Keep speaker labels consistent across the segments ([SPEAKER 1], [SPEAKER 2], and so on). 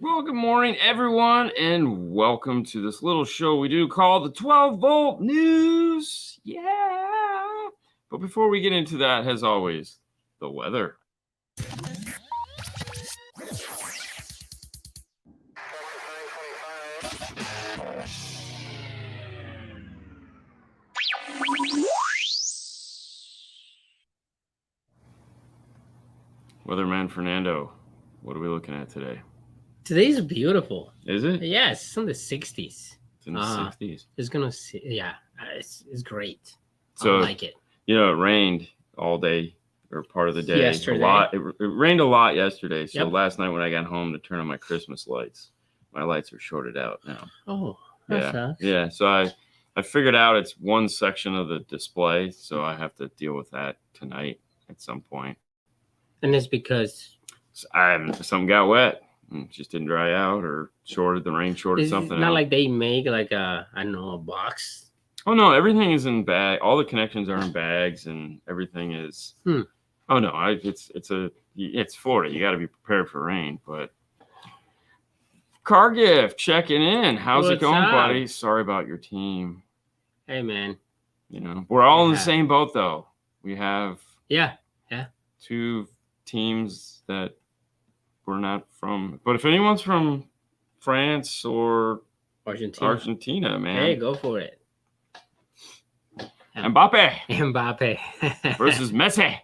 [SPEAKER 1] Well, good morning, everyone, and welcome to this little show we do called the 12-Volt News. Yeah. But before we get into that, as always, the weather. Weatherman Fernando, what are we looking at today?
[SPEAKER 2] Today's beautiful.
[SPEAKER 1] Is it?
[SPEAKER 2] Yeah, it's in the 60s.
[SPEAKER 1] It's in the 60s.
[SPEAKER 2] It's gonna see. Yeah, it's great.
[SPEAKER 1] So,
[SPEAKER 2] I like it.
[SPEAKER 1] You know, it rained all day or part of the day.
[SPEAKER 2] Yesterday.
[SPEAKER 1] A lot. It rained a lot yesterday. So
[SPEAKER 2] Yep.
[SPEAKER 1] last night when I got home to turn on my Christmas lights, my lights are shorted out now.
[SPEAKER 2] Oh, that
[SPEAKER 1] Yeah.
[SPEAKER 2] sucks.
[SPEAKER 1] Yeah. So I figured out it's one section of the display, so I have to deal with that tonight at some point.
[SPEAKER 2] And it's because
[SPEAKER 1] Something got wet and just didn't dry out, or the rain shorted
[SPEAKER 2] it's
[SPEAKER 1] something
[SPEAKER 2] not
[SPEAKER 1] out.
[SPEAKER 2] like they make like a box.
[SPEAKER 1] Oh no, everything is in bag. All the connections are in bags, and everything is. Oh no, it's Florida. You got to be prepared for rain. But Car Gift checking in. How's it
[SPEAKER 2] What's
[SPEAKER 1] going,
[SPEAKER 2] up?
[SPEAKER 1] buddy? Sorry about your team.
[SPEAKER 2] Hey man.
[SPEAKER 1] You know, we're all in the
[SPEAKER 2] Yeah.
[SPEAKER 1] same boat though. We have
[SPEAKER 2] Yeah.
[SPEAKER 1] two teams that we're not from. But if anyone's from France or Argentina, man.
[SPEAKER 2] Hey, go for it.
[SPEAKER 1] Mbappe versus Messi.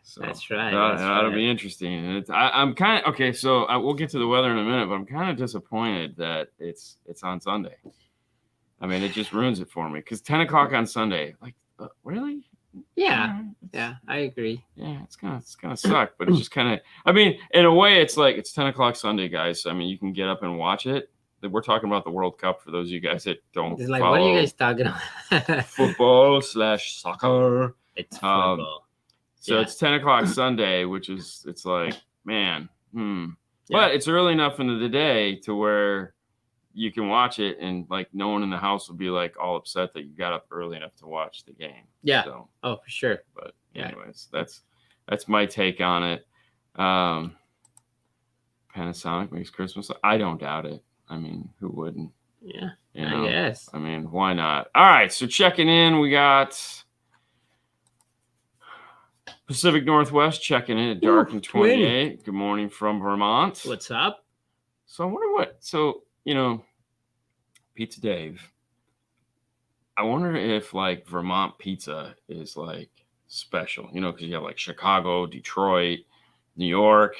[SPEAKER 1] So
[SPEAKER 2] That's right.
[SPEAKER 1] That'll be interesting. And I'm kind of okay. So we'll get to the weather in a minute, but I'm kind of disappointed that it's on Sunday. I mean, it just ruins it for me because 10 o'clock on Sunday, like really?
[SPEAKER 2] Yeah, I agree.
[SPEAKER 1] Yeah, it's gonna suck, but it's just kind of. I mean, in a way, it's like it's 10 o'clock Sunday, guys. So, I mean, you can get up and watch it. We're talking about the World Cup for those of you guys that don't.
[SPEAKER 2] It's like,
[SPEAKER 1] follow
[SPEAKER 2] what are you guys talking about?
[SPEAKER 1] Football/soccer.
[SPEAKER 2] It's football.
[SPEAKER 1] So it's 10 o'clock Sunday, which is it's like, man, But it's early enough into the day to where you can watch it, and like no one in the house will be like all upset that you got up early enough to watch the game.
[SPEAKER 2] Yeah.
[SPEAKER 1] So,
[SPEAKER 2] oh, for sure.
[SPEAKER 1] but anyways, that's my take on it. Panasonic makes Christmas. I don't doubt it. I mean, who wouldn't?
[SPEAKER 2] Yeah,
[SPEAKER 1] You know?
[SPEAKER 2] I guess.
[SPEAKER 1] I mean, why not? All right, so checking in, we got Pacific Northwest checking in at dark and 28. Good morning from Vermont.
[SPEAKER 2] What's up?
[SPEAKER 1] So I wonder Pizza Dave. I wonder if like Vermont pizza is like special, because you have like Chicago, Detroit, New York.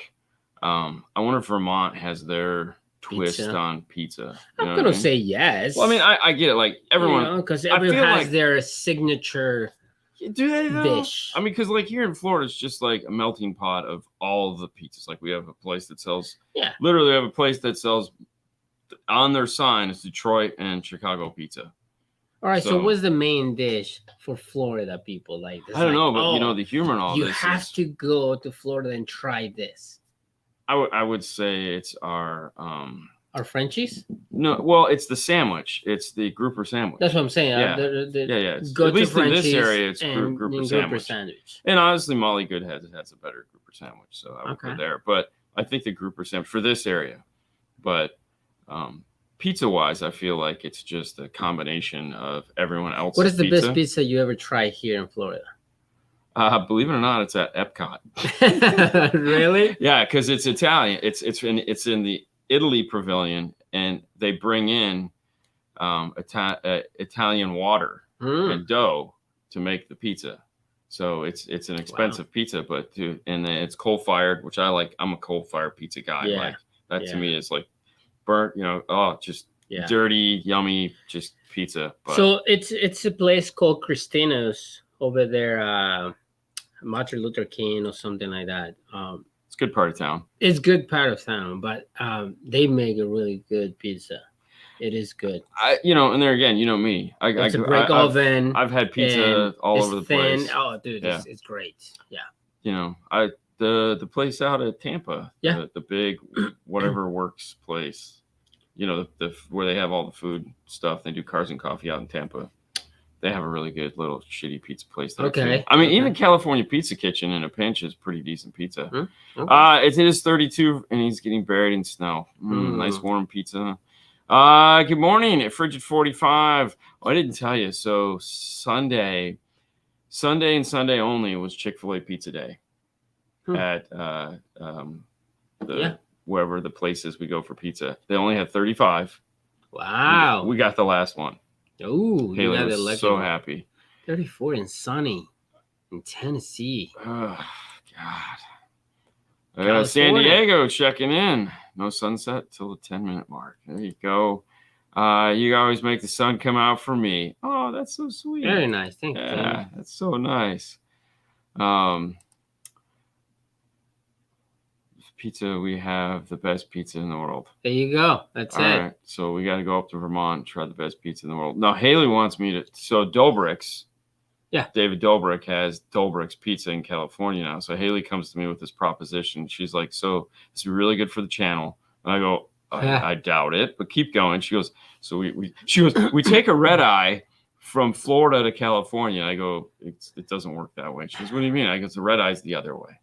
[SPEAKER 1] I wonder if Vermont has their twist on pizza.
[SPEAKER 2] I'm gonna say yes.
[SPEAKER 1] Well, I mean, I get it. Like everyone,
[SPEAKER 2] because everyone has their signature.
[SPEAKER 1] Do they though?
[SPEAKER 2] Dish.
[SPEAKER 1] I mean, because like here in Florida, it's just like a melting pot of all the pizzas. Like we have a place that sells.
[SPEAKER 2] Yeah.
[SPEAKER 1] Literally, we have a place that sells on their sign is Detroit and Chicago pizza.
[SPEAKER 2] All right. So what's the main dish for Florida people? Like
[SPEAKER 1] I don't know, but the humor in all
[SPEAKER 2] you
[SPEAKER 1] this.
[SPEAKER 2] You have to go to Florida and try this.
[SPEAKER 1] I would say it's our
[SPEAKER 2] Frenchies?
[SPEAKER 1] No, well, it's the sandwich. It's the grouper sandwich.
[SPEAKER 2] That's what I'm saying.
[SPEAKER 1] Yeah,
[SPEAKER 2] Go
[SPEAKER 1] at least in
[SPEAKER 2] Frenchies
[SPEAKER 1] this area, it's grouper sandwich. And honestly, Molly Good has a better grouper sandwich, so I would go there. But I think the grouper sandwich for this area. But pizza-wise, I feel like it's just a combination of everyone else's.
[SPEAKER 2] What is the best pizza you ever tried here in Florida?
[SPEAKER 1] Believe it or not, it's at Epcot.
[SPEAKER 2] Really?
[SPEAKER 1] Yeah, because it's Italian. It's in the Italy Pavilion, and they bring in Italian water and dough to make the pizza. So it's an expensive pizza, but it's coal fired, which I like. I'm a coal fired pizza guy.
[SPEAKER 2] Yeah.
[SPEAKER 1] Like that to me is like burnt. Just dirty, yummy, just pizza. But.
[SPEAKER 2] So it's a place called Christina's over there. Martin Luther King or something like that.
[SPEAKER 1] It's a good part of town.
[SPEAKER 2] It's good part of town, but they make a really good pizza. It is good.
[SPEAKER 1] And there again, you know me.
[SPEAKER 2] It's a brick oven.
[SPEAKER 1] I've had pizza all over the
[SPEAKER 2] thin.
[SPEAKER 1] place.
[SPEAKER 2] Oh, dude,
[SPEAKER 1] Yeah.
[SPEAKER 2] it's great. Yeah.
[SPEAKER 1] The place out at Tampa.
[SPEAKER 2] Yeah.
[SPEAKER 1] The big whatever works place. The where they have all the food stuff. They do cars and coffee out in Tampa. They have a really good little shitty pizza place there too. I mean, even California Pizza Kitchen in a pinch is pretty decent pizza. Okay. It is 32, and he's getting buried in snow. Nice warm pizza. Good morning at Frigid 45. Oh, I didn't tell you. So Sunday and Sunday only was Chick-fil-A Pizza Day at wherever the places we go for pizza. They only had 35.
[SPEAKER 2] Wow.
[SPEAKER 1] We got the last one.
[SPEAKER 2] Oh,
[SPEAKER 1] Haley was so happy.
[SPEAKER 2] 34 and sunny in Tennessee.
[SPEAKER 1] Oh, God. San Diego checking in. No sunset till the 10-minute mark. There you go. You always make the sun come out for me. Oh, that's so sweet.
[SPEAKER 2] Very nice. Thank you.
[SPEAKER 1] Yeah, that's so nice. Pizza, we have the best pizza in the world.
[SPEAKER 2] There you go. That's
[SPEAKER 1] All
[SPEAKER 2] it.
[SPEAKER 1] Right, so we got to go up to Vermont and try the best pizza in the world. Now, Haley wants me to. So, Dobrik's.
[SPEAKER 2] Yeah.
[SPEAKER 1] David Dobrik has Dobrik's Pizza in California now. So, Haley comes to me with this proposition. She's like, so this would be really good for the channel. And I go, I doubt it, but keep going. She goes, so we take a red eye from Florida to California. I go, it doesn't work that way. She goes, what do you mean? I go, the red eye's the other way.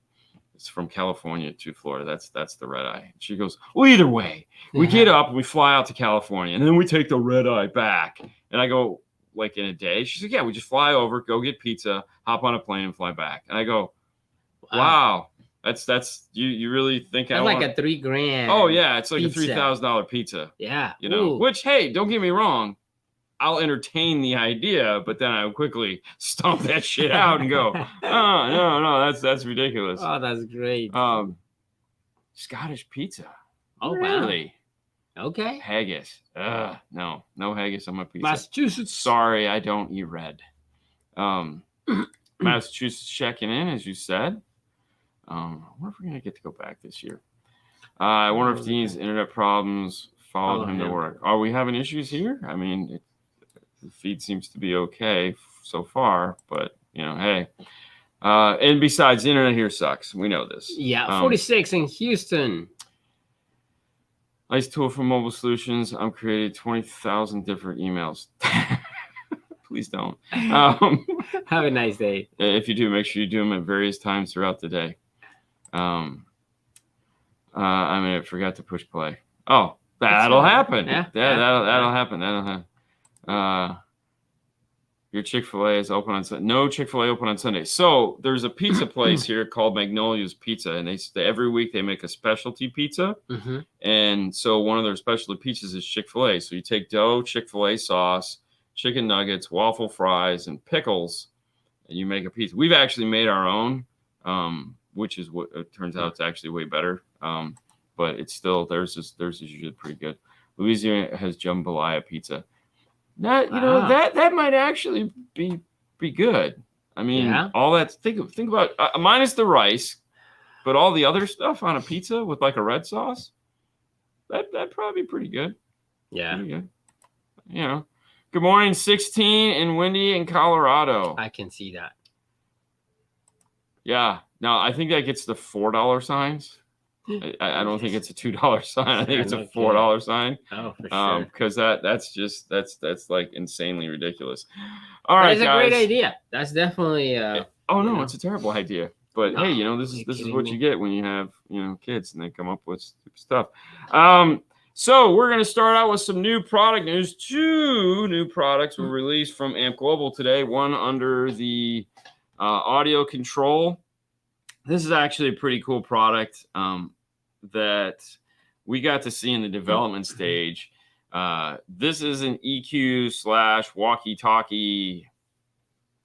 [SPEAKER 1] It's from California to Florida. That's the red eye. She goes, well, either way, we get up and we fly out to California, and then we take the red eye back. And I go, like in a day? She's like, yeah, we just fly over, go get pizza, hop on a plane, and fly back. And I go, wow. That's you really think
[SPEAKER 2] that's like a $3,000?
[SPEAKER 1] Oh yeah, it's like pizza. A $3,000 pizza.
[SPEAKER 2] Yeah,
[SPEAKER 1] Which, hey, don't get me wrong, I'll entertain the idea, but then I quickly stomp that shit out and go, oh no, that's ridiculous.
[SPEAKER 2] Oh, that's great.
[SPEAKER 1] Scottish pizza.
[SPEAKER 2] Oh,
[SPEAKER 1] really?
[SPEAKER 2] Wow. Okay.
[SPEAKER 1] Haggis. No haggis on my pizza.
[SPEAKER 2] Massachusetts.
[SPEAKER 1] Sorry, I don't eat red. Massachusetts checking in, as you said. I wonder if we're gonna get to go back this year. I wonder if Dean's internet problems followed him to work. Are we having issues here? I mean, the feed seems to be okay so far, but hey. And besides, the internet here sucks. We know this.
[SPEAKER 2] Yeah, 46 in Houston.
[SPEAKER 1] Nice tool for mobile solutions. I'm creating 20,000 different emails. Please don't.
[SPEAKER 2] Have a nice day.
[SPEAKER 1] If you do, make sure you do them at various times throughout the day. I forgot to push play. Oh, that'll happen. That'll happen. Your Chick-fil-A is open on Sunday. No Chick-fil-A open on Sunday. So there's a pizza place here called Magnolia's Pizza, and they every week they make a specialty pizza.
[SPEAKER 2] Mm-hmm.
[SPEAKER 1] And so one of their specialty pizzas is Chick-fil-A. So you take dough, Chick-fil-A sauce, chicken nuggets, waffle fries, and pickles, and you make a pizza. We've actually made our own, which is what it turns out it's actually way better. But it's still theirs is usually pretty good. Louisiana has jambalaya pizza. That that might actually be good. I mean, all that. Think about minus the rice, but all the other stuff on a pizza with like a red sauce. That'd probably be pretty good.
[SPEAKER 2] Yeah.
[SPEAKER 1] Pretty good. Good morning, 16 and windy in Colorado.
[SPEAKER 2] I can see that.
[SPEAKER 1] Yeah. Now I think that gets the $4 signs. I don't think it's a $2 sign. I think it's a $4 sign.
[SPEAKER 2] Oh, for sure.
[SPEAKER 1] Because that's like insanely ridiculous. All right,
[SPEAKER 2] guys. That's a great idea. That's definitely.
[SPEAKER 1] It's a terrible idea. But hey, this is what you get when you have kids and they come up with stupid stuff. So we're going to start out with some new product news. 2 new products were released from AMP Global today. One under the audio control. This is actually a pretty cool product that we got to see in the development stage. This is an EQ / walkie-talkie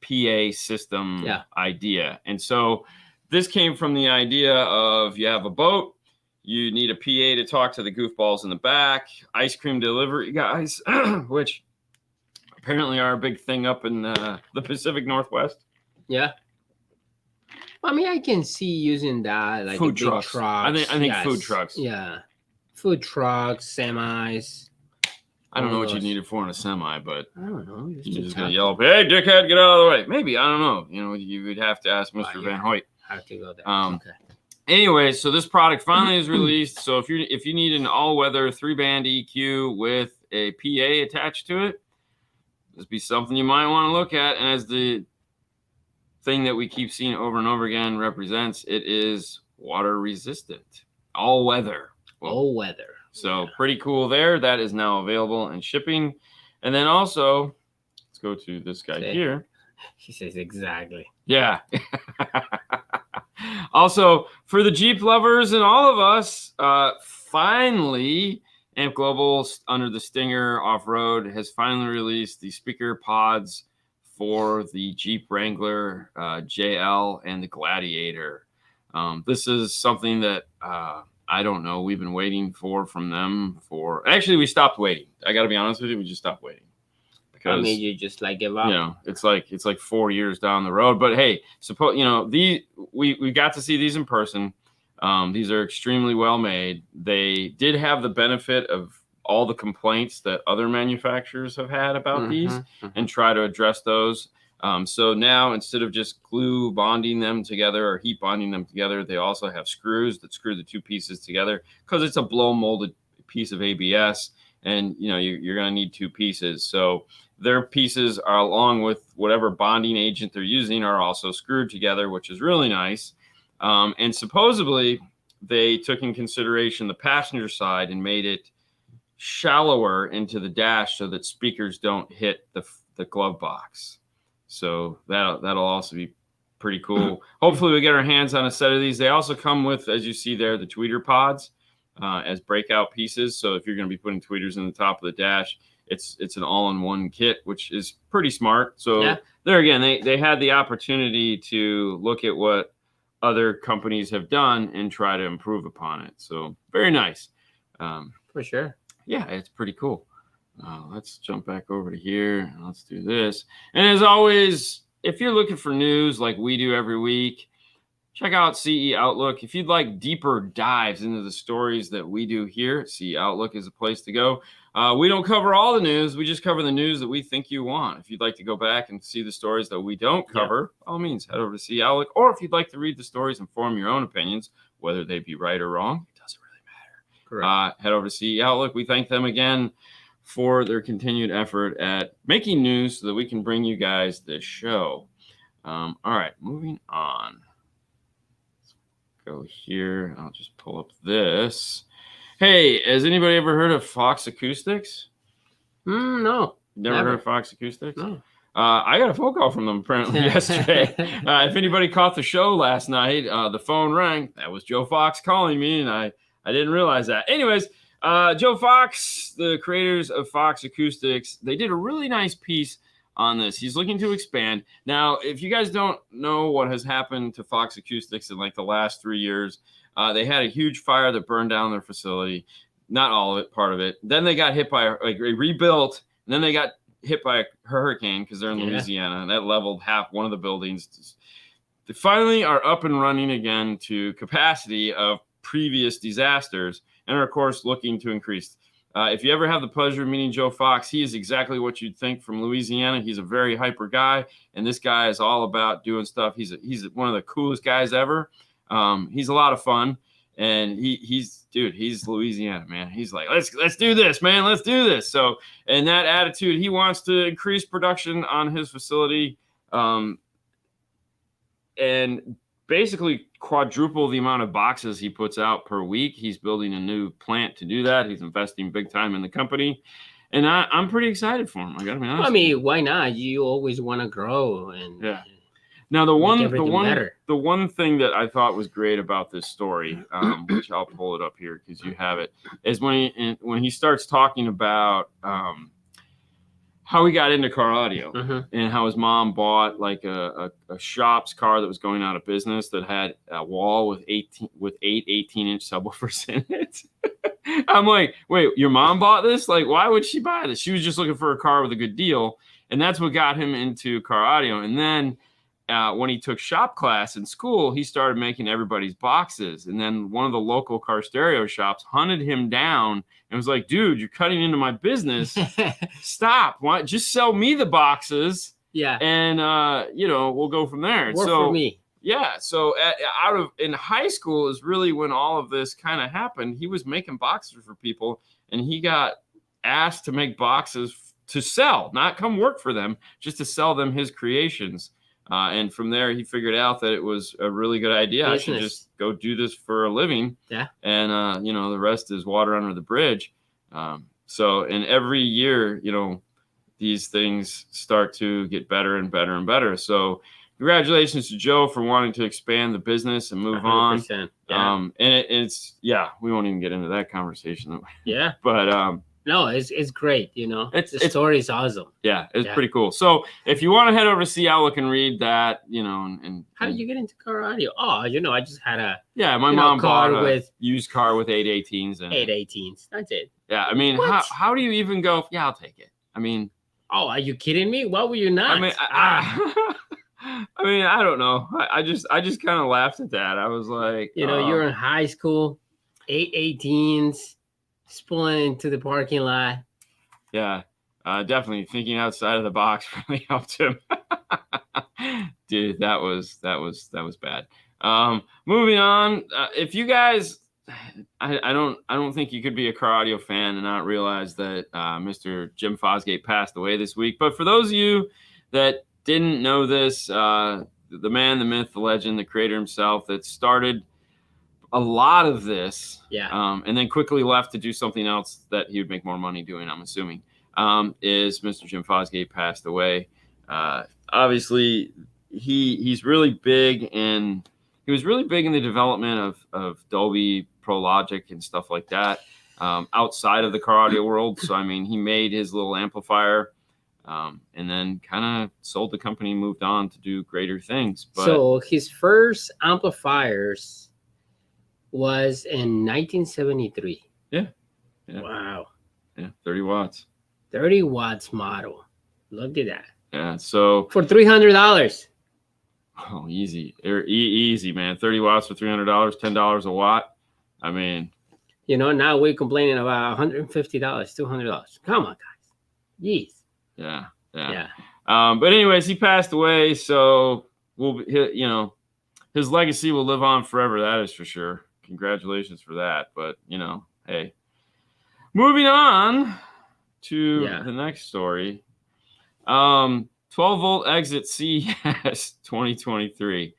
[SPEAKER 1] PA system idea. And so this came from the idea of you have a boat, you need a PA to talk to the goofballs in the back, ice cream delivery guys, which apparently are a big thing up in the Pacific Northwest.
[SPEAKER 2] Yeah. I mean, I can see using that like
[SPEAKER 1] food trucks. I think food trucks.
[SPEAKER 2] Yeah, food trucks, semis.
[SPEAKER 1] I don't know what you need it for in a semi, but
[SPEAKER 2] I don't know.
[SPEAKER 1] You're just going to yell, hey, dickhead, get out of the way. Maybe, I don't know. You know, you would have to ask Mr. Van Hoyt.
[SPEAKER 2] I have to go there.
[SPEAKER 1] Okay. Anyway, so this product finally is released. So if you need an all-weather 3-band EQ with a PA attached to it, this be something you might want to look at. And as the thing that we keep seeing over and over again represents, it is water resistant, all weather.
[SPEAKER 2] All weather.
[SPEAKER 1] So pretty cool there. That is now available and shipping. And then also, let's go to this guy here.
[SPEAKER 2] He says exactly.
[SPEAKER 1] Yeah. Also, for the Jeep lovers and all of us, finally, Amp Global, under the Stinger Off-Road, has finally released the speaker pods for the Jeep Wrangler JL and the Gladiator. This is something that I don't know. We've been waiting from them for. Actually, we stopped waiting. I got to be honest with you. We just stopped waiing.
[SPEAKER 2] I mean, you just like give up.
[SPEAKER 1] You know, it's like 4 years down the road. But hey, we got to see these in person. These are extremely well made. They did have the benefit of all the complaints that other manufacturers have had about these, and try to address those. So now, instead of just glue bonding them together or heat bonding them together, they also have screws that screw the two pieces together, because it's a blow molded piece of ABS, and you know you're going to need two pieces. So their pieces are, along with whatever bonding agent they're using, are also screwed together, which is really nice. And supposedly they took in consideration the passenger side and made it shallower into the dash so that speakers don't hit the glove box. So that'll also be pretty cool. Hopefully we get our hands on a set of these. They also come with, as you see there, the tweeter pods as breakout pieces. So if you're going to be putting tweeters in the top of the dash, it's an all-in-one kit, which is pretty smart. So there again, they had the opportunity to look at what other companies have done and try to improve upon it. So very nice.
[SPEAKER 2] For sure.
[SPEAKER 1] Yeah, it's pretty cool. Let's jump back over to here and let's do this. And as always, if you're looking for news like we do every week, check out CE Outlook. If you'd like deeper dives into the stories that we do here, CE Outlook is a place to go. We don't cover all the news. We just cover the news that we think you want. If you'd like to go back and see the stories that we don't cover, by all means, head over to CE Outlook. Or if you'd like to read the stories and form your own opinions, whether they be right or wrong, it doesn't really matter. Head over to CE Outlook. We thank them again for their continued effort at making news so that we can bring you guys this show. All right, moving on. Let's go here. I'll just pull up this. Hey, has anybody ever heard of Fox Acoustics?
[SPEAKER 2] No.
[SPEAKER 1] Never heard of Fox Acoustics?
[SPEAKER 2] No.
[SPEAKER 1] I got a phone call from them apparently yesterday. If anybody caught the show last night, the phone rang. That was Joe Fox calling me, and I didn't realize that. Anyways, Joe Fox, the creators of Fox Acoustics, they did a really nice piece on this. He's looking to expand. Now, if you guys don't know what has happened to Fox Acoustics in like the last 3 years, they had a huge fire that burned down their facility. Not all of it, part of it. Then they got hit by, they rebuilt, and then they got hit by a hurricane because they're in Louisiana, and that leveled one of the buildings. They finally are up and running again to capacity of previous disasters, and are, of course, looking to increase. If you ever have the pleasure of meeting Joe Fox, he is exactly what you'd think from Louisiana. He's a very hyper guy, and this guy is all about doing stuff. He's one of the coolest guys ever. He's a lot of fun, and he's Louisiana, man. He's like, let's do this, man. Let's do this. So, and that attitude, he wants to increase production on his facility, and basically quadruple the amount of boxes he puts out per week. He's building a new plant to do that. He's investing big time in the company, and I'm pretty excited for him. I gotta be honest.
[SPEAKER 2] I mean, why not? You always want to grow, and
[SPEAKER 1] Now the one thing that I thought was great about this story, which I'll pull it up here because you have it, is when he starts talking about how he got into car audio and how his mom bought like a shop's car that was going out of business that had a wall with eight 18-inch subwoofers in it. I'm like, wait, your mom bought this? Like, why would she buy this? She was just looking for a car with a good deal, and that's what got him into car audio. And then when he took shop class in school, he started making everybody's boxes. And then one of the local car stereo shops hunted him down and was like, dude, you're cutting into my business. Stop. Why? Just sell me the boxes.
[SPEAKER 2] Yeah.
[SPEAKER 1] And, we'll go from there.
[SPEAKER 2] Work for me.
[SPEAKER 1] Yeah. So in high school is really when all of this kind of happened. He was making boxes for people, and he got asked to make boxes to sell, not come work for them, just to sell them his creations. And from there, he figured out that it was a really good idea.
[SPEAKER 2] Business.
[SPEAKER 1] I should just go do this for a living.
[SPEAKER 2] Yeah.
[SPEAKER 1] And, the rest is water under the bridge. And every year, these things start to get better and better and better. So congratulations to Joe for wanting to expand the business and move 100%. On.
[SPEAKER 2] Yeah.
[SPEAKER 1] And we won't even get into that conversation.
[SPEAKER 2] Yeah.
[SPEAKER 1] But,
[SPEAKER 2] no, it's great, the story is awesome.
[SPEAKER 1] Yeah, it's pretty cool. So if you want to head over to Seattle and read that, and
[SPEAKER 2] how did you get into car audio? Oh, I just had
[SPEAKER 1] my mom bought a used car with 818s in it.
[SPEAKER 2] 818s. That's it.
[SPEAKER 1] Yeah, I mean, how do you even go? Yeah, I'll take it. I mean,
[SPEAKER 2] oh, are you kidding me? Why were you not?
[SPEAKER 1] I mean, I don't know. I just kind of laughed at that. I was like,
[SPEAKER 2] you're in high school, 818s. Pulling into the parking lot.
[SPEAKER 1] Yeah, definitely thinking outside of the box really helped him. Dude, that was bad. Moving on. If you guys, I don't think you could be a car audio fan and not realize that Mr. Jim Fosgate passed away this week. But for those of you that didn't know this, the man, the myth, the legend, the creator himself that started a lot of this, and then quickly left to do something else that he would make more money doing, I'm assuming, is Mr. Jim Fosgate passed away. Obviously, he's really big he was really big in the development of Dolby Pro Logic and stuff like that outside of the car audio world. So, I mean, he made his little amplifier and then kind of sold the company, moved on to do greater things. But,
[SPEAKER 2] so his first amplifiers was in 1973.
[SPEAKER 1] Yeah.
[SPEAKER 2] Wow.
[SPEAKER 1] Yeah, 30 watts.
[SPEAKER 2] 30 watts model. Look at that.
[SPEAKER 1] Yeah, so
[SPEAKER 2] for $300.
[SPEAKER 1] Oh, easy. Easy, man. 30 watts for $300, $10 a watt. I mean,
[SPEAKER 2] now we're complaining about $150, $200. Come on, guys. Jeez.
[SPEAKER 1] Yeah. But anyways, he passed away, so his legacy will live on forever. That is for sure. Congratulations for that. But, hey. Moving on to the next story. 12-volt exit CES 2023.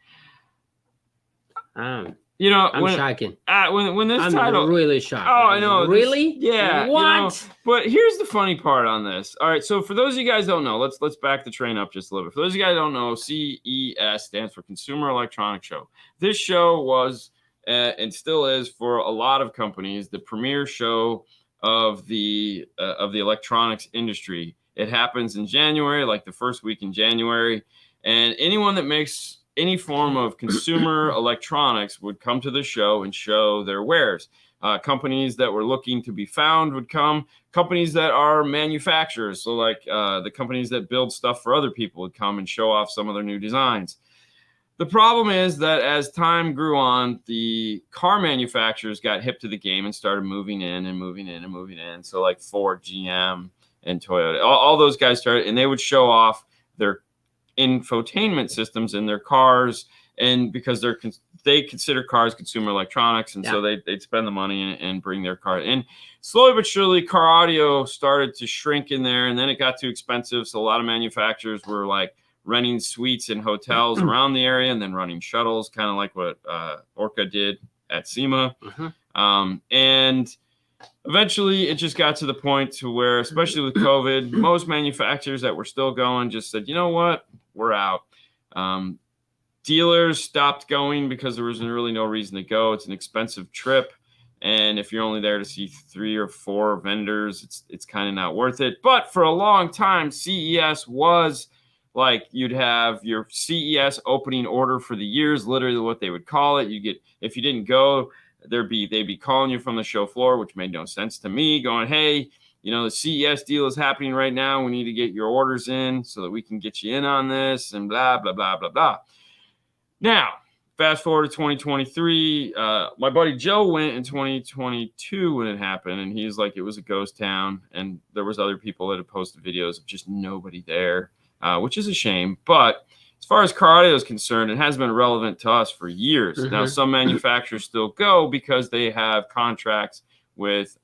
[SPEAKER 2] I'm shocking.
[SPEAKER 1] When this title,
[SPEAKER 2] I'm really shocked.
[SPEAKER 1] Oh, I know.
[SPEAKER 2] Really?
[SPEAKER 1] Yeah.
[SPEAKER 2] What?
[SPEAKER 1] But here's the funny part on this. All right. So for those of you guys who don't know, let's back the train up just a little bit. For those of you guys who don't know, CES stands for Consumer Electronics Show. This show was and still is for a lot of companies the premier show of the electronics industry. It happens in January, like the first week in January, and anyone that makes any form of consumer electronics would come to the show and show their wares. Companies that were looking to be found would come. Companies that are manufacturers, so like the companies that build stuff for other people, would come and show off some of their new designs. The problem is that as time grew on, the car manufacturers got hip to the game and started moving in. So like Ford, GM, and Toyota, all those guys started, and they would show off their infotainment systems in their cars, and because they consider cars consumer electronics, and so they'd spend the money and bring their car in. Slowly but surely, car audio started to shrink in there, and then it got too expensive, so a lot of manufacturers were like renting suites in hotels around the area and then running shuttles, kind of like what Orca did at SEMA. And eventually it just got to the point to where, especially with COVID, most manufacturers that were still going just said, you know what, we're out. Dealers stopped going because there was really no reason to go. It's an expensive trip. And if you're only there to see 3 or 4 vendors, it's kind of not worth it. But for a long time, CES was like, you'd have your CES opening order for the years, literally what they would call it. You get, if you didn't go, they'd be calling you from the show floor, which made no sense to me, going, hey, the CES deal is happening right now. We need to get your orders in so that we can get you in on this and blah, blah, blah, blah, blah. Now, fast forward to 2023. My buddy Joe went in 2022 when it happened, and he's like, it was a ghost town, and there was other people that had posted videos of just nobody there, which is a shame. But as far as car audio is concerned, it has been relevant to us for years.
[SPEAKER 2] Mm-hmm.
[SPEAKER 1] Now, some manufacturers still go because they have contracts with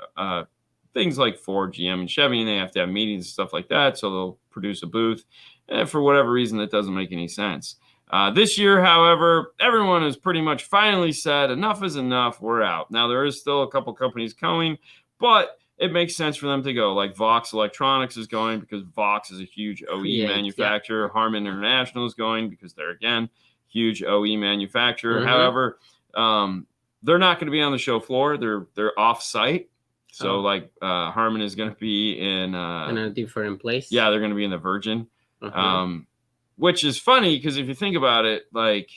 [SPEAKER 1] things like Ford, GM, and Chevy, and they have to have meetings and stuff like that, so they'll produce a booth. And for whatever reason, that doesn't make any sense. This year, however, everyone has pretty much finally said, enough is enough, we're out. Now, there is still a couple companies going, but it makes sense for them to go. Like Vox Electronics is going because Vox is a huge OE manufacturer. Yeah. Harman International is going because they're, again, huge OE manufacturer. Mm-hmm. However, they're not going to be on the show floor. They're off-site. So, Harman is going to be in
[SPEAKER 2] a different place.
[SPEAKER 1] Yeah, they're going to be in the Virgin. Uh-huh. Which is funny because if you think about it, like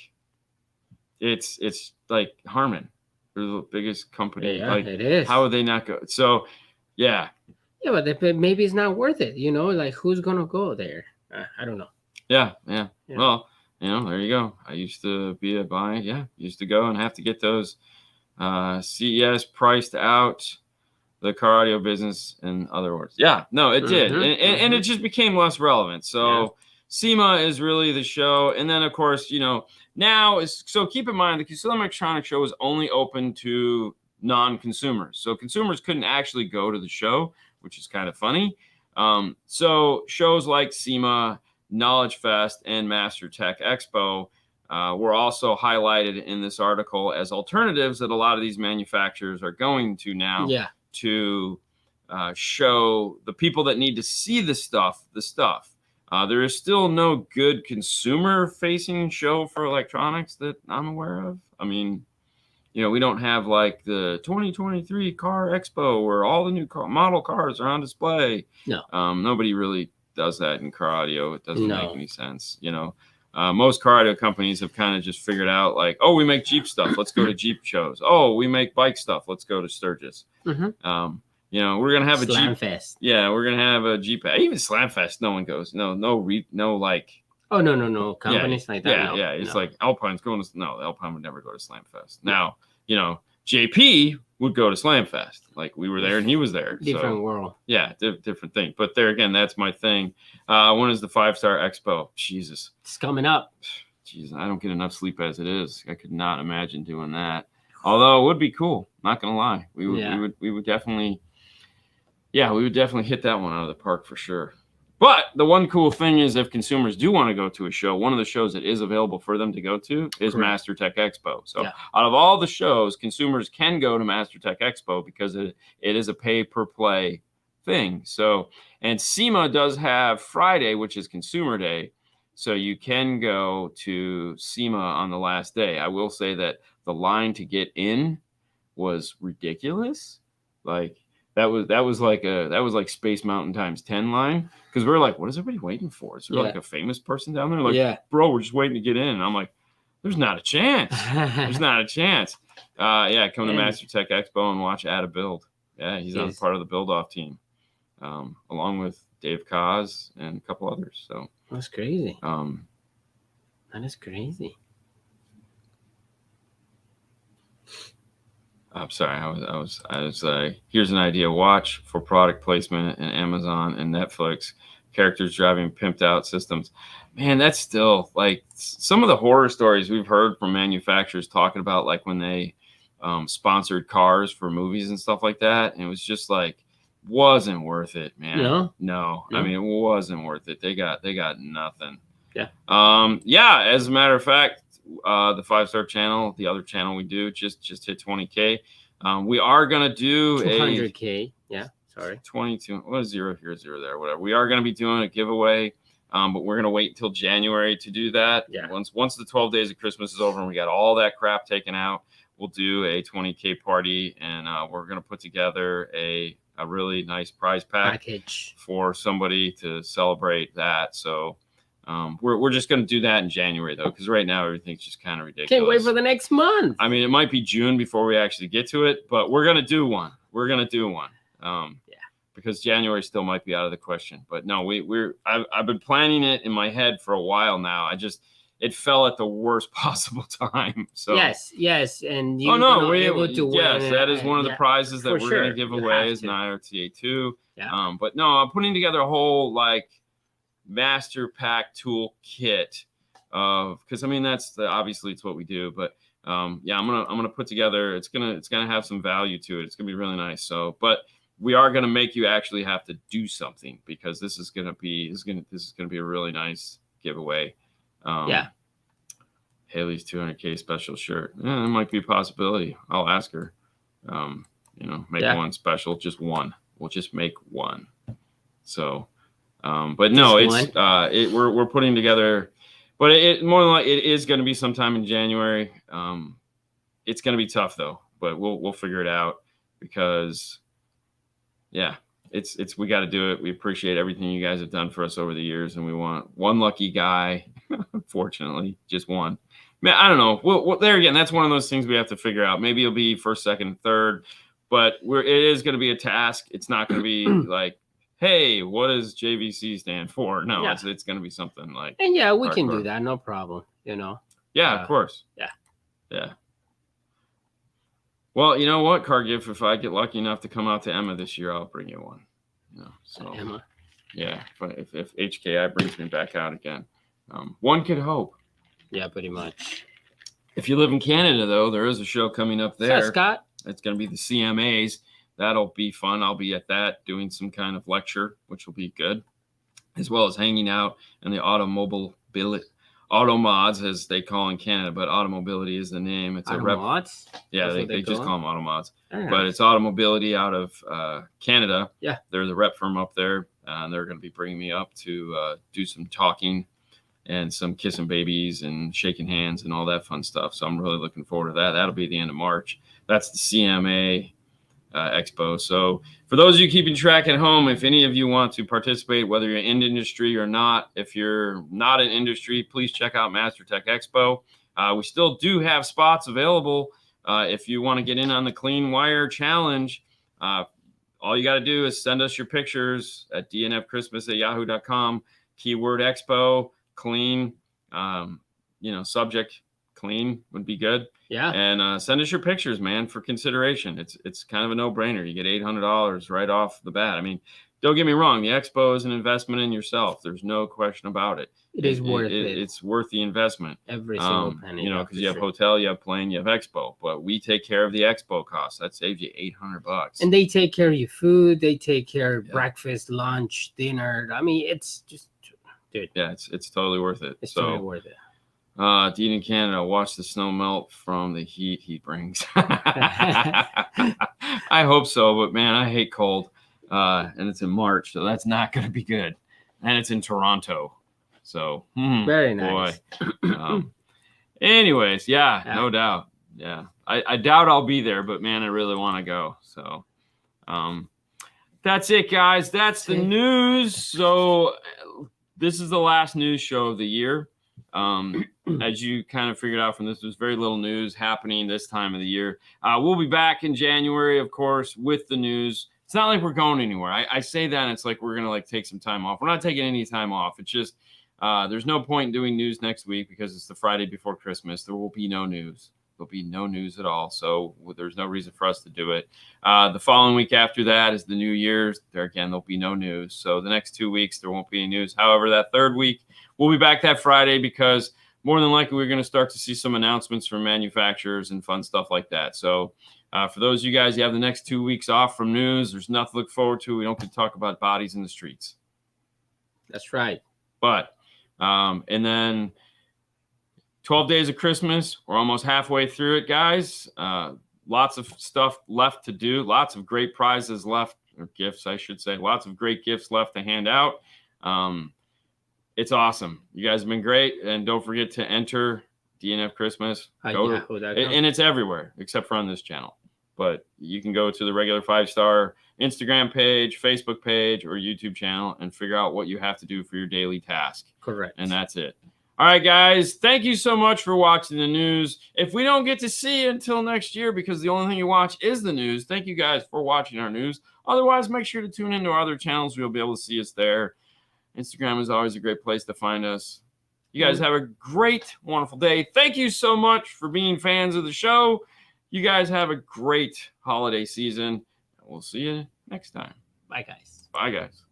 [SPEAKER 1] it's like Harman, they're the biggest company.
[SPEAKER 2] Yeah,
[SPEAKER 1] like,
[SPEAKER 2] it is.
[SPEAKER 1] How would they not go? So, yeah.
[SPEAKER 2] Yeah, but maybe it's not worth it. Like who's gonna go there? I don't know.
[SPEAKER 1] Yeah. Well, there you go. I used to be a buy. Yeah, used to go and have to get those CES priced out. The car audio business, in other words. Yeah, no, it did, and it just became less relevant. So. Yeah. SEMA is really the show. And then, of course, now so keep in mind the Consumer Electronics Show is only open to non-consumers. So consumers couldn't actually go to the show, which is kind of funny. So shows like SEMA, Knowledge Fest, and Master Tech Expo were also highlighted in this article as alternatives that a lot of these manufacturers are going to now to show the people that need to see the stuff. There is still no good consumer-facing show for electronics that I'm aware of. I mean, we don't have like the 2023 Car Expo where all the new model cars are on display.
[SPEAKER 2] No.
[SPEAKER 1] Nobody really does that in car audio. It doesn't make any sense. Most car audio companies have kind of just figured out like, oh, we make Jeep stuff. Let's go to Jeep shows. Oh, we make bike stuff. Let's go to Sturgis. Mm-hmm. We're gonna have a Jeep
[SPEAKER 2] Fest.
[SPEAKER 1] Yeah, we're gonna have a Jeep. Even Slam Fest, no one goes. No, like.
[SPEAKER 2] Oh no, companies like that.
[SPEAKER 1] Yeah. It's like Alpine's going to. No, Alpine would never go to Slam Fest. Now, JP would go to Slam Fest. Like we were there and he was there.
[SPEAKER 2] Different world.
[SPEAKER 1] Yeah, different thing. But there again, that's my thing. When is the 5-Star Expo? Jesus,
[SPEAKER 2] it's coming up.
[SPEAKER 1] Jesus, I don't get enough sleep as it is. I could not imagine doing that. Although it would be cool. Not gonna lie, we would definitely. Yeah, we would definitely hit that one out of the park for sure. But the one cool thing is if consumers do want to go to a show, one of the shows that is available for them to go to is Master Tech Expo. So out of all the shows, consumers can go to Master Tech Expo because it is a pay-per-play thing. So, and SEMA does have Friday, which is Consumer Day. So you can go to SEMA on the last day. I will say that the line to get in was ridiculous. Like, That was like Space Mountain times 10 line because we're like, what is everybody waiting for? Is there like a famous person down there? Like, bro, we're just waiting to get in. And I'm like, there's not a chance. There's not a chance. Come to Master Tech Expo and watch Ada Build. Yeah, he's on part of the Build Off team, along with Dave Kaz and a couple others. So
[SPEAKER 2] that's crazy. That is crazy.
[SPEAKER 1] I'm sorry. I was here's an idea. Watch for product placement in Amazon and Netflix. Characters driving pimped out systems. Man, that's still like some of the horror stories we've heard from manufacturers talking about, like when they sponsored cars for movies and stuff like that. And it was just like, wasn't worth it, man. No. I mean, it wasn't worth it. They got nothing.
[SPEAKER 2] Yeah.
[SPEAKER 1] As a matter of fact, the 5-Star channel, the other channel we do, just hit 20K. We are gonna do
[SPEAKER 2] 200K. Yeah, sorry.
[SPEAKER 1] 22. What is 0 here, 0 there, whatever. We are gonna be doing a giveaway, but we're gonna wait until January to do that.
[SPEAKER 2] Yeah.
[SPEAKER 1] Once the 12 days of Christmas is over and we got all that crap taken out, we'll do a 20K party, and we're gonna put together a really nice prize package for somebody to celebrate that. So. We're just going to do that in January, though, because right now everything's just kind of ridiculous.
[SPEAKER 2] Can't wait for the next month.
[SPEAKER 1] I mean, it might be June before we actually get to it, but we're going to do one. because January still might be out of the question. But no, I've been planning it in my head for a while now. It fell at the worst possible time. So
[SPEAKER 2] yes, and
[SPEAKER 1] oh
[SPEAKER 2] you're
[SPEAKER 1] no,
[SPEAKER 2] gonna able to
[SPEAKER 1] yes,
[SPEAKER 2] win.
[SPEAKER 1] that is one of the
[SPEAKER 2] Yeah,
[SPEAKER 1] prizes that
[SPEAKER 2] for
[SPEAKER 1] we're gonna
[SPEAKER 2] sure.
[SPEAKER 1] give
[SPEAKER 2] You
[SPEAKER 1] away
[SPEAKER 2] have
[SPEAKER 1] is an
[SPEAKER 2] to.
[SPEAKER 1] IRTA2.
[SPEAKER 2] Yeah.
[SPEAKER 1] But no, I'm putting together a whole like master pack tool kit of, because I mean that's obviously it's what we do, but yeah, I'm gonna put together. It's gonna have some value to it. It's gonna be really nice. So, but we are gonna make you actually have to do something, because this is gonna be a really nice giveaway.
[SPEAKER 2] Yeah.
[SPEAKER 1] Haley's 200K special shirt. Yeah, it might be a possibility. I'll ask her. Make one special, just one. We'll just make one. So, but no,
[SPEAKER 2] Just
[SPEAKER 1] we're putting together, but it more than like it is going to be sometime in January. It's going to be tough though, but we'll figure it out, because yeah, it's we got to do it. We appreciate everything you guys have done for us over the years, and we want one lucky guy. Unfortunately, just one. Man, I don't know. Well, there again, that's one of those things we have to figure out. Maybe it'll be first, second, third, but it is going to be a task. It's not going to be like, hey, what does JVC stand for? No,
[SPEAKER 2] Yeah.
[SPEAKER 1] it's going to be something like.
[SPEAKER 2] And yeah, we can do that. No problem.
[SPEAKER 1] Yeah, of course. Yeah. Well, you know what, Car Gift, if I get lucky enough to come out to Emma this year, I'll bring you one. So
[SPEAKER 2] Emma.
[SPEAKER 1] Yeah, if HKI brings me back out again, one could hope.
[SPEAKER 2] Yeah, pretty much.
[SPEAKER 1] If you live in Canada, though, there is a show coming up there.
[SPEAKER 2] So, Scott?
[SPEAKER 1] It's going to be the CMAs. That'll be fun. I'll be at that doing some kind of lecture, which will be good, as well as hanging out in the Automods, as they call in Canada, but Automobility is the name. It's
[SPEAKER 2] Automods?
[SPEAKER 1] Yeah, they just call them Automods. But it's Automobility out of Canada.
[SPEAKER 2] Yeah.
[SPEAKER 1] They're the rep firm up there, and they're going to be bringing me up to do some talking and some kissing babies and shaking hands and all that fun stuff. So I'm really looking forward to that. That'll be the end of March. That's the CMA Expo. So for those of you keeping track at home, if any of you want to participate, whether you're in industry or not, if you're not in industry, please check out Master Tech Expo. We still do have spots available. If you want to get in on the Clean Wire Challenge, all you got to do is send us your pictures at dnfchristmas@yahoo.com. Keyword Expo, clean, subject clean would be good.
[SPEAKER 2] Yeah.
[SPEAKER 1] And send us your pictures, man, for consideration. It's kind of a no-brainer. You get $800 right off the bat. I mean, don't get me wrong. The expo is an investment in yourself. There's no question about it.
[SPEAKER 2] It is worth it.
[SPEAKER 1] It's worth the investment.
[SPEAKER 2] Every single penny.
[SPEAKER 1] Because you have hotel, you have plane, you have expo. But we take care of the expo costs. That saves you $800.
[SPEAKER 2] And they take care of your food. They take care of breakfast, lunch, dinner. I mean, it's just, dude.
[SPEAKER 1] Yeah, it's totally worth it.
[SPEAKER 2] It's totally worth it.
[SPEAKER 1] Dean in Canada, watch the snow melt from the heat he brings. I hope so, but man, I hate cold. And it's in March, so that's not going to be good. And it's in Toronto. So,
[SPEAKER 2] very nice.
[SPEAKER 1] Boy. Anyways, yeah, no doubt. Yeah. I doubt I'll be there, but man, I really want to go. So, that's it, guys. That's the news. So, this is the last news show of the year. As you kind of figured out from this, there's very little news happening this time of the year. We'll be back in January, of course, with the news. It's not like we're going anywhere. I say that, and it's like we're going to take some time off. We're not taking any time off. It's just there's no point in doing news next week because it's the Friday before Christmas. There will be no news. There'll be no news at all. So there's no reason for us to do it. The following week after that is the New Year's. There'll be no news. So the next 2 weeks, there won't be any news. However, that third week, we'll be back that Friday because more than likely we're going to start to see some announcements from manufacturers and fun stuff like that. So for those of you guys, you have the next 2 weeks off from news. There's nothing to look forward to. We don't get to talk about bodies in the streets.
[SPEAKER 2] That's right.
[SPEAKER 1] But, and then 12 days of Christmas. We're almost halfway through it, guys. Lots of stuff left to do. Lots of great prizes left, or gifts, I should say. Lots of great gifts left to hand out. It's awesome. You guys have been great. And don't forget to enter DNF Christmas. And it's everywhere except for on this channel. But you can go to the regular 5-star Instagram page, Facebook page, or YouTube channel and figure out what you have to do for your daily task.
[SPEAKER 2] Correct.
[SPEAKER 1] And that's it. All right, guys. Thank you so much for watching the news. If we don't get to see you until next year, because the only thing you watch is the news, thank you guys for watching our news. Otherwise, make sure to tune into our other channels. You'll be able to see us there. Instagram is always a great place to find us. You guys have a great, wonderful day. Thank you so much for being fans of the show. You guys have a great holiday season. We'll see you next time.
[SPEAKER 2] Bye, guys.
[SPEAKER 1] Bye, guys.